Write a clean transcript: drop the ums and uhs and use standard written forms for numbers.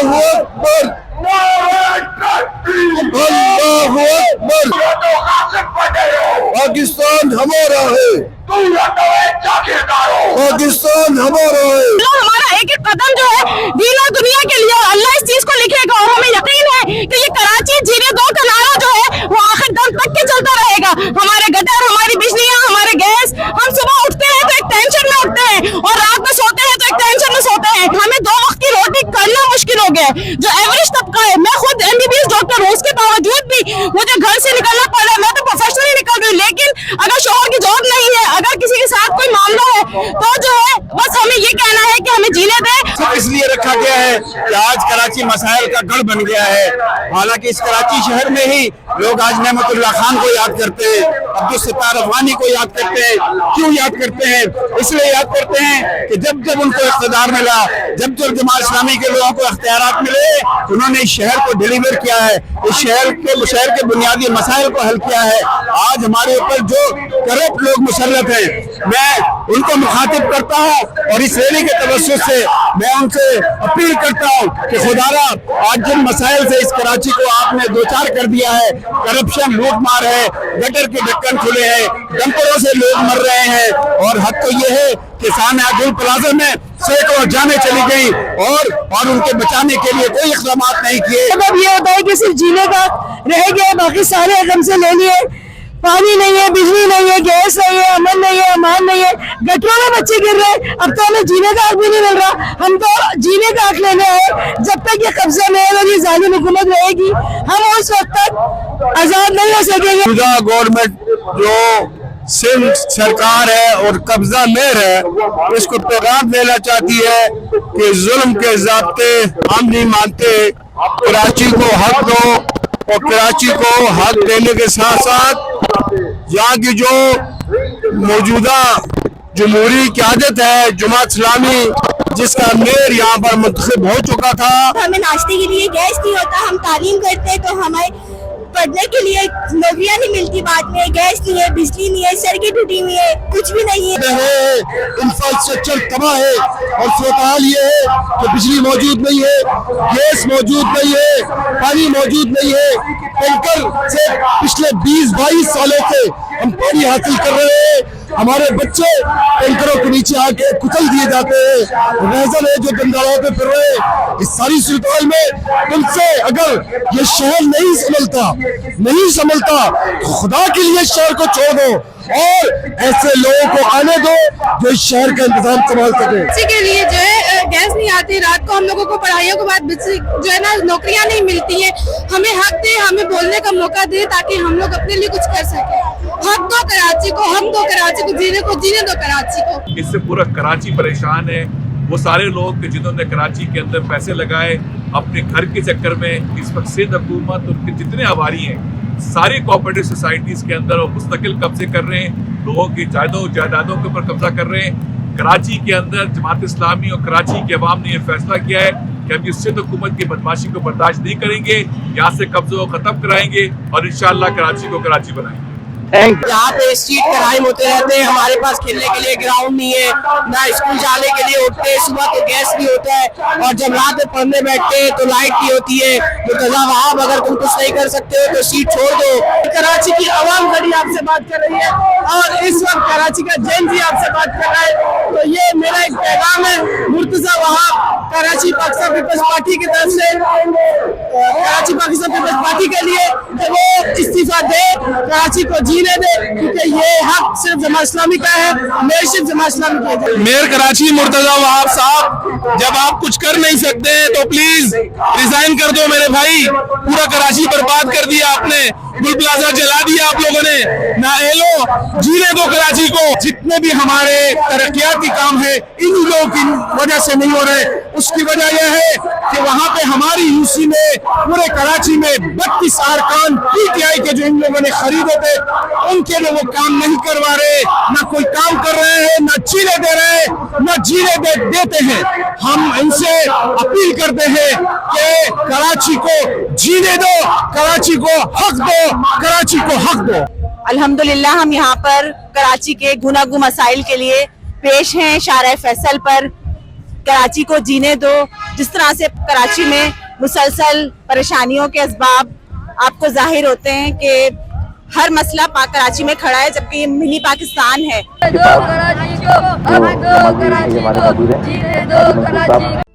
अकबर, अल्लाहु अकबर। पाकिस्तान हमारा है, पाकिस्तान हमारा है। हमारा एक एक कदम जो है दीन और दुनिया के लिए अल्लाह इस चीज को लिखेगा और हमें यकीन है कि ये कराची जीने दो का नारा जो है वो आखिर दम तक के चलता रहेगा। हमारे गटर, हमारी बिजलियां, हमारे गैस, हम सुबह उठते हैं तो एक टेंशन में उठते हैं और रात में सोते हैं तो एक टेंशन में सोते हैं। हमें 2 वक्त की रोटी करना मुश्किल हो गया है। जो एवरेज तबका है, मैं खुद MBBS डॉक्टर हूँ, उसके बावजूद भी मुझे घर से निकलना पड़ रहा है। मैं तो प्रोफेशनली निकल रही हूँ, लेकिन अगर शोहर की जॉब नहीं है, अगर किसी के साथ कोई मामला है तो जो है बस हमें ये कहना है कि हमें जीने दें। इसलिए रखा गया है कि आज कराची मसाइल का गढ़ बन गया है। हालांकि इस कराची शहर में ही लोग आज नेमतुल्लाह खान को याद करते हैं, अब्दुल सत्तार अफगानी को याद करते हैं। क्यों याद करते हैं? इसलिए याद करते हैं कि जब जब उनको इख्तियार मिला, जब जब जमात इस्लामी के लोगों को इख्तियारात मिले, उन्होंने इस शहर को डिलीवर किया है, इस शहर के बुनियादी मसाइल को हल किया है। आज हमारे ऊपर जो करप्ट लोग मुसल्लत हैं, मैं उनको मुखातिब करता हूँ और इस रैली के तवज्जुह से मैं उनसे अपील करता हूँ कि खुदारा आज जिन मसाइल से इस कराची को आपने दो चार कर दिया है, करप्शन, लूट मार है, गटर के ढक्कन खुले हैं, डंपरों से लोग मर रहे हैं, और हद तो ये है कि सामने अब्दुल प्लाजा में सैकड़ों जानें चली गई और उनके बचाने के लिए कोई इक़दाम नहीं किए। मतलब ये होता है कि सिर्फ जीने का रह गया, बाकी सारे एकदम से ले लिए। पानी नहीं है, बिजली नहीं है, गैस नहीं है, अमन नहीं है, अमान नहीं है, गटरों में बच्चे गिर रहे हैं। अब तो हमें जीने का हक भी नहीं मिल रहा। हम तो जीने का हक लेने आए। जब तक ये कब्जा में है और ये जालिम हुकूमत रहेगी, हम उस वक्त तक आजाद नहीं हो सकेंगे। गवर्नमेंट जो सिंध सरकार है और कब्जा मेर है, इसको पैगाम देना चाहती है कि जुल्म के ज़ाब्ते हम नहीं मानते। कराची को हक दो, और कराची को हक देने के साथ साथ यहाँ की जो मौजूदा जमहूरी क़यादत है, जमात इस्लामी, जिसका मेयर यहाँ पर मुंतखब हो चुका था। हमें नाश्ते के लिए गैस नहीं होता, हम तालीम करते हैं तो हमें पढ़ने के लिए नौकरियां नहीं मिलती, बाद में गैस नहीं है, बिजली नहीं है, सड़कें टूटी हुई है, कुछ भी नहीं है। इंफ्रास्ट्रक्चर तबाह है और सूरत ये है कि बिजली मौजूद नहीं है, गैस मौजूद नहीं है, पानी मौजूद नहीं है। टैंकर से पिछले 20-22 सालों से हम पानी हासिल कर रहे हैं। हमारे बच्चे टैंकरों के नीचे आके कुचल दिए जाते हैं। रेजर है जो गंदारों पे फिर रहे हैं। इस सारी सूरत में तुमसे अगर ये शहर नहीं संभलता तो खुदा के लिए शहर को छोड़ दो और ऐसे लोगों को आने दो जो इस शहर का इंतजाम संभाल सके। इसी के लिए जो है गैस नहीं आती, रात को हम लोगों को पढ़ाइयों के बाद जो है ना नौकरियां नहीं मिलती हैं। हमें हक दे, हमें बोलने का मौका दे ताकि हम लोग अपने लिए कुछ कर सके। हक दो कराची को, हम दो कराची को, जीने दो कराची को। इससे पूरा कराची परेशान है। वो सारे लोग जिन्होंने कराची के अंदर पैसे लगाए अपने घर के चक्कर में, इस वक्त सिंध हुकूमत उनके जितने आवारी हैं सारी कोऑपरेटिव सोसाइटीज़ के अंदर वो मुस्तकिल कब्जे कर रहे हैं, लोगों की जायदादों के ऊपर कब्जा कर रहे हैं। कराची के अंदर जमात इस्लामी और कराची के अवाम ने यह फैसला किया है कि हम इस सिंध हुकूमत की बदमाशी को बर्दाश्त नहीं करेंगे, यहाँ से कब्जों को ख़त्म कराएंगे और इंशाअल्लाह कराची को कराची बनाएंगे। यहाँ पे स्ट्रीट क्राइम होते रहते हैं, हमारे पास खेलने के लिए ग्राउंड नहीं है, ना स्कूल जाने के लिए उठते हैं, सुबह तो गैस नहीं होता है, और जब रात में पढ़ने बैठते हैं तो लाइट नहीं होती है। मुर्तज़ा वहाब, अगर तुम कुछ नहीं कर सकते हो तो सीट छोड़ दो। कराची की आवाम खड़ी आपसे बात कर रही है और इस वक्त कराची का जैन जी आपसे बात कर रहा है। तो ये मेरा एक पैगाम है मुर्तज़ा वहाब कराची पाकिस्तान पीपल्स पार्टी की तरफ से, कराची पाकिस्तान पीपल्स पार्टी के लिए कि वो इस्तीफा दे, कराची को जीने दे, क्योंकि ये हक सिर्फ जमात इस्लामी का है, मेयर सिर्फ जमात इस्लामी का है। मेयर कराची मुर्तज़ा वहाब साहब, जब आप कुछ कर नहीं सकते तो प्लीज रिजाइन कर दो मेरे भाई। पूरा कराची बर्बाद कर दिया आपने, गुल प्लाजा जला दिया आप लोगों ने। ना एलो, जीने दो कराची को। जितने भी हमारे तरक्याती काम है इन लोगों की वजह से नहीं हो रहे। उसकी वजह यह है कि वहाँ पे हमारी यूसी में पूरे कराची में 32 अरकान PTI के जो इन लोगों ने खरीदे थे उनके लिए वो काम नहीं करवा रहे, ना कोई काम कर रहे हैं, ना जीने दे रहे हैं, ना जीने देते हैं। हम इनसे अपील करते हैं कि कराची को जीने दो, कराची को हक दो, कराची को हक दो। अल्हम्दुलिल्लाह हम यहाँ पर कराची के गुनागू मसाइल के लिए पेश हैं शारा फैसल पर। कराची को जीने दो। जिस तरह से कराची में मुसलसल परेशानियों के असबाब आपको जाहिर होते हैं कि हर मसला कराची में खड़ा है, जबकि ये मिनी पाकिस्तान है। दो कराची को, अब दो कराची को, जीने दो कराची।